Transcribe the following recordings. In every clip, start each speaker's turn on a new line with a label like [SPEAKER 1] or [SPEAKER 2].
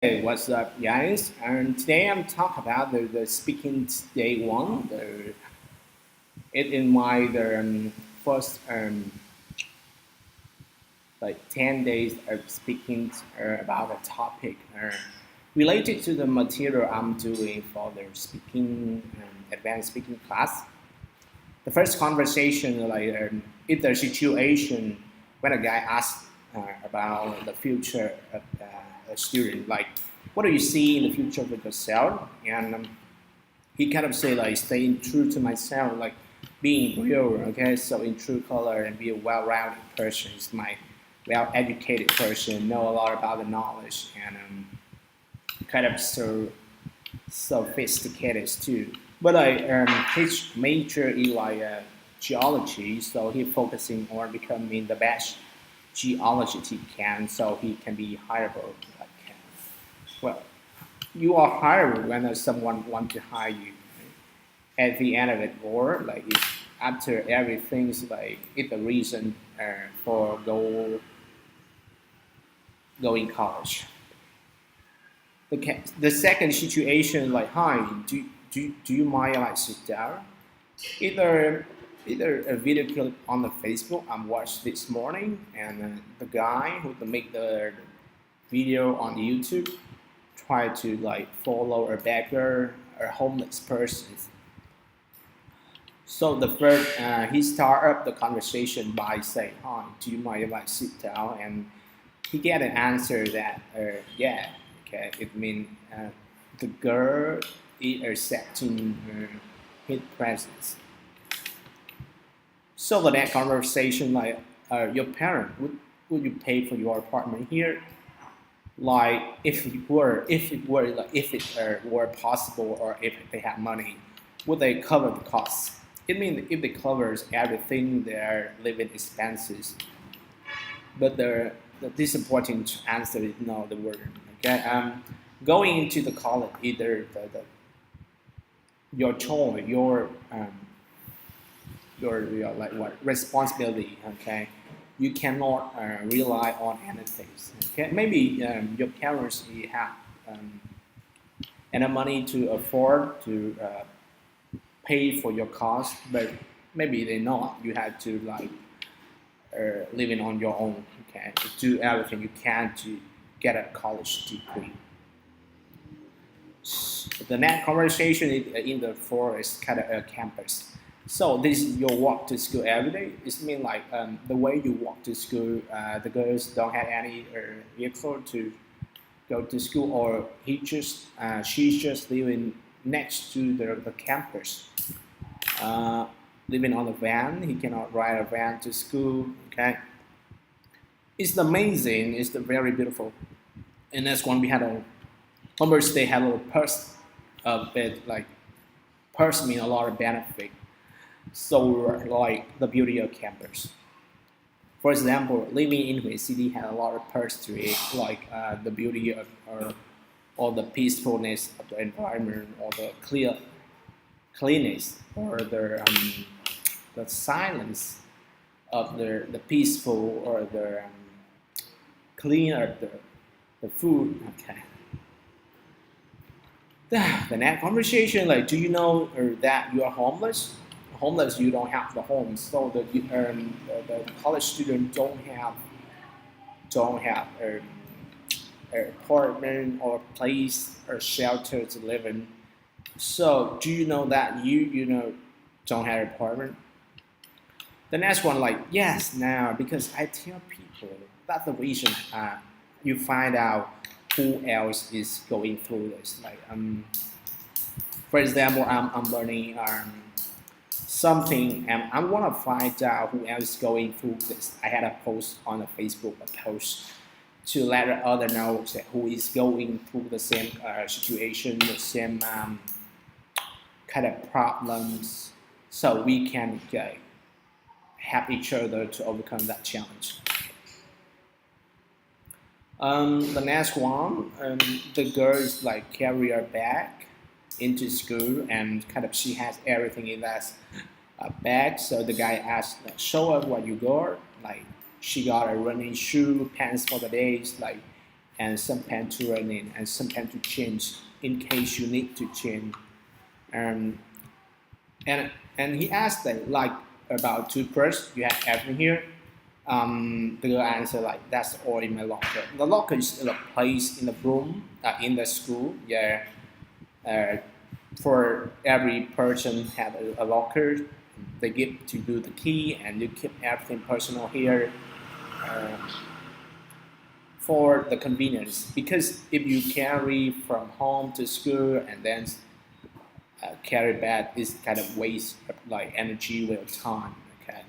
[SPEAKER 1] Hey, what's up, guys? And today I'm talking about the speaking day one. It in my first 10 days of speaking about a topic related to the material I'm doing for the speaking advanced speaking class. The first conversation is the situation when a guy asks about the future of a student, like what do you see in the future with yourself? And he kind of say like staying true to myself, like being real, okay? So in true color and be a well-rounded person is my well-educated person, know a lot about the knowledge and kind of sophisticated too. But his major is geology, so he's focusing on becoming the best geologist he can, so he can be hireable. Like, well, you are hireable when someone wants to hire you. At the end of it, or like if after everything's like it's the reason for going college. The second situation, like, hi, do you mind like sit down? Either either a video clip on the Facebook I watched this morning, and the guy who make the video on YouTube try to like follow a beggar or homeless person. So the first, he start up the conversation by saying, "Hi, do you mind if I sit down?" And he get an answer that, "Yeah, okay." It means the girl is accepting his presence. So the next conversation, like, your parent would you pay for your apartment here? Like, if it were possible, or if they have money, would they cover the costs? It means if it covers everything, their living expenses. But the disappointing answer is no, the word. Okay, going into the college, either your choice, your like what responsibility. Okay, you cannot rely on anything. Okay, maybe your parents have enough money to afford to pay for your cost, but maybe they not. You have to like living on your own. Okay, do everything you can to get a college degree. The next conversation is in the forest kind of campus. So this is your walk to school every day. It means like the way you walk to school, the girls don't have any vehicle to go to school, or she's just living next to the campus, uh, living on a van. He cannot ride a van to school. Okay, it's amazing. It's very beautiful, and that's when we had a Homers. They have a purse, a bit like purse mean a lot of benefit. So like the beauty of campus. For example, living in a city has a lot of perks to it, like the beauty of or the peacefulness of the environment, or the cleanness, or the silence of the peaceful, or the clean of the food. Okay. The next conversation, like, do you know that you are homeless? Homeless, you don't have the home, so the college student don't have a apartment or place or shelter to live in. So do you know that you don't have an apartment? The next one, like, yes, now, because I tell people that's the reason you find out who else is going through this. Like, for example, I'm learning something, and I want to find out who else is going through this. I had a post on a Facebook, a post to let other know that who is going through the same situation, the same kind of problems, so we can help each other to overcome that challenge. The next one, the girl is like carry her bag into school, and kind of she has everything in that bag. So the guy asked, like, "Show us what you got." Like, she got a running shoe, pants for the days, like, and some pen to run in, and some pen to change in case you need to change. Um, and he asked them like about toothbrush, you have everything here. The girl answered like that's all in my locker. The locker is a place in the room in the school. Yeah, uh, for every person have a locker. They give to you the key, and you keep everything personal here uh, for the convenience. Because if you carry from home to school and then carry back, is kind of waste of like energy, with time. Okay.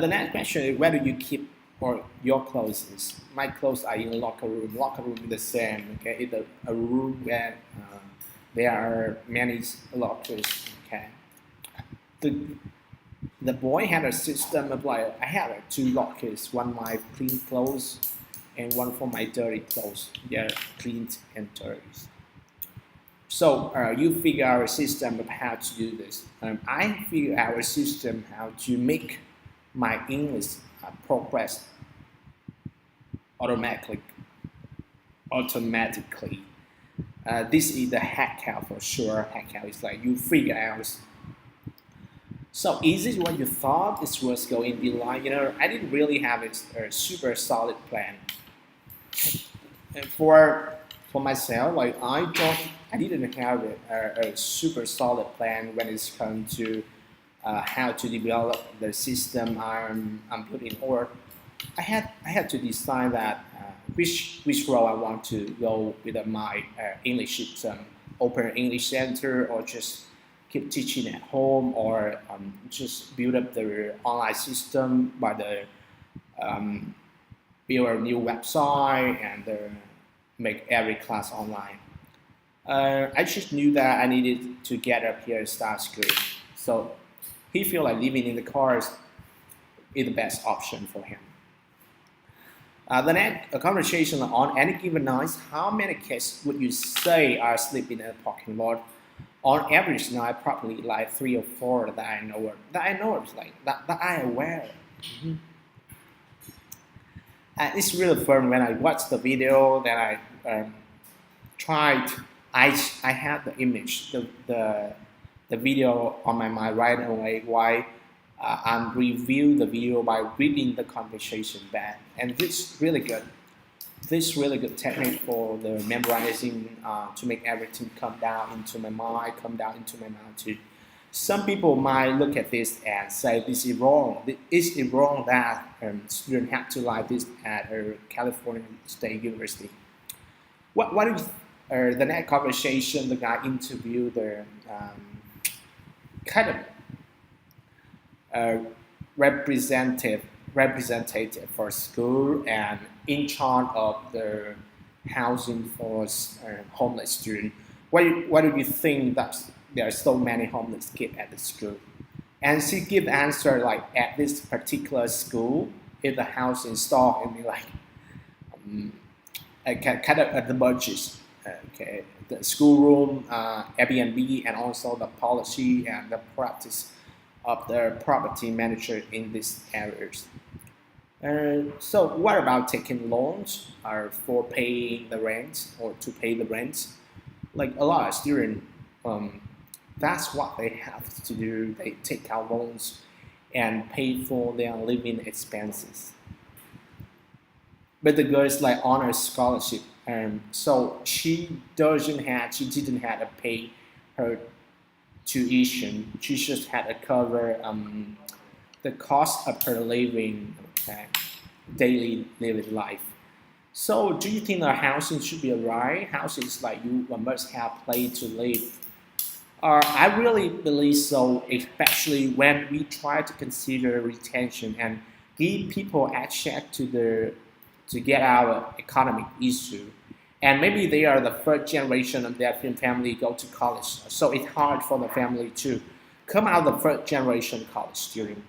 [SPEAKER 1] The next question is where do you keep or your clothes is. My clothes are in the locker room. Locker room is the same. Okay, it's a room where there are many lockers. Okay, the the boy had a system of like I had two lockers, one my clean clothes and one for my dirty clothes. Yeah, clean and dirty. So you figure out a system of how to do this. I figure out a system how to make my English progress automatically. Automatically. This is the hack out for sure. Hack out is like you figure out. So is it what you thought it was going to be like? You know, I didn't really have a super solid plan. And for myself, like I didn't have a super solid plan when it's come to how to develop the system I'm putting. Or I had to decide that which role I want to go with my English system, open an English center, or just keep teaching at home, or just build up the online system by the build a new website and make every class online. I just knew that I needed to get up here and start school. So he feel like living in the cars is the best option for him. The next conversation on any given night, how many kids would you say are sleeping in a parking lot? On average night, probably like 3 or 4 that I know of. That I know of, like that I am aware of. Mm-hmm. And it's really fun when I watch the video that I tried. I had the image, the video on my mind right away. Why I'm review the video by reading the conversation back, and this really good. This really good technique for the memorizing to make everything come down into my mind, come down into my mouth too. Some people might look at this and say this is wrong. Is it wrong that students have to like this at California State University? What is the next conversation? The guy interviewed the kind of representative for school and in charge of the housing for homeless students. Why do you think that there are so many homeless kids at the school? And she give answer like at this particular school, if the house in stock and be like kind of at the budget. Okay, the schoolroom, Airbnb, and also the policy and the practice of the property manager in these areas. So what about taking loans or for paying the rent or to pay the rent? Like a lot of students, that's what they have to do. They take out loans and pay for their living expenses. But the girl is like on a scholarship, so she didn't have to pay her tuition. She just had to cover the cost of her living, okay, daily living life. So do you think our housing should be alright? Housing is like you must have place to live. I really believe so, especially when we try to consider retention and give people access to get out of economic issue. And maybe they are the first generation of their family go to college, so it's hard for the family to come out the first generation college student.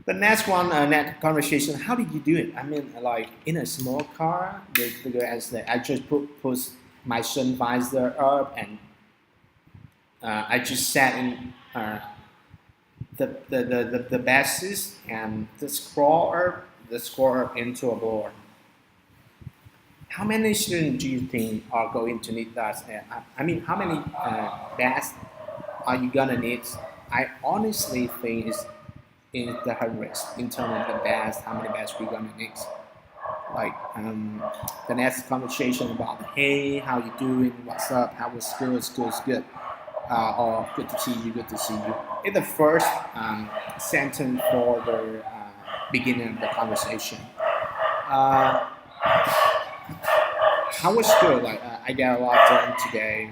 [SPEAKER 1] The next one, next conversation, how did you do it? I mean, like in a small car, the girl answered, I just put my sun visor up and I just sat in the basis and the scroll up into a board. How many students do you think are going to need that? I mean, how many bass are you gonna need? I honestly think it's in the hundreds in terms of the bass. How many bass we're gonna need? Like the next conversation about, hey, how you doing? What's up? How was school? School's good. Or good to see you. Good to see you. In the first sentence for the beginning of the conversation. Uh, how was school? Like I got a lot done today,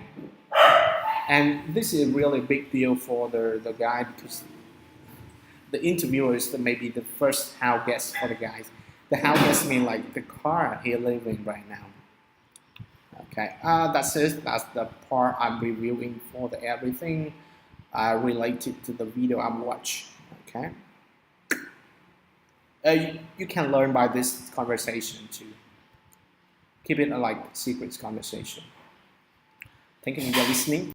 [SPEAKER 1] and this is a really big deal for the guy because the interviewer is maybe the first house guest for the guys. The house guest mean like the car he living right now. Okay, that's it. That's the part I'm reviewing for the everything related to the video I'm watching. Okay, you can learn by this conversation too. Keep it a like secrets conversation. Thank you for listening.